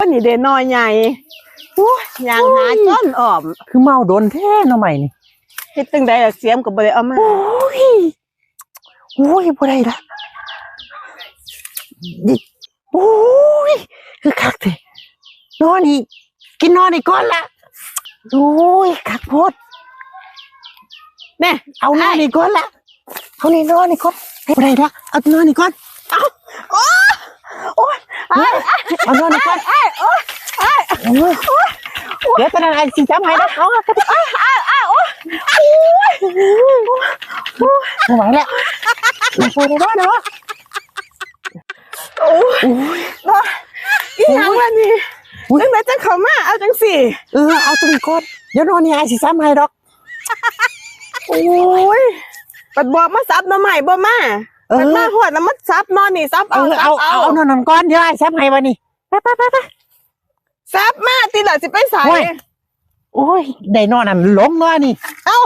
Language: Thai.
ก็นี่เด่นน้อยใหญ่โอ้ยยางหาจ้อนอ้อมคือเมาโดนแท้เนาะใหม่นี่เฮ็ดจังได๋ล่ะเสียมก็บ่ได้เอามาโอ้ยบ่ได้ละนี่โอ้ยคือคักแท้นอนนี่กินนอนนี่ก่อนละโอ้ยคักโพดแน่เอานอนนี่ก่อนละเอานี่นอนนี่ก่อนบ่ได้ละเอานอนนี่ก่อนโอ้ยเอานอนนี่ก่อนเดี๋ยวตอนนั้นไอ้สิจำให้นะเอาไม่ไหวแล้วไม่ไหวแล้วเนาะโอ้ยอีหยังวะนี่จังได๋จังเข้ามาเอาจังสิเอาตัวนี้ก่อนเดี๋ยวนอนนี่ไอ้สิจำให้ดอกโอ้ยปัดบอกมาซับหน่อไม้บ่มาปัดมาฮอดแล้วมันซับนอนนี่ซับเอานอนก่อนเดี๋ยวไอ้จำให้วันนี้ไปซับมาติล่ะสิไปไสโอ้ยได้นอนนั่นหลงเนาะนี่เอ้า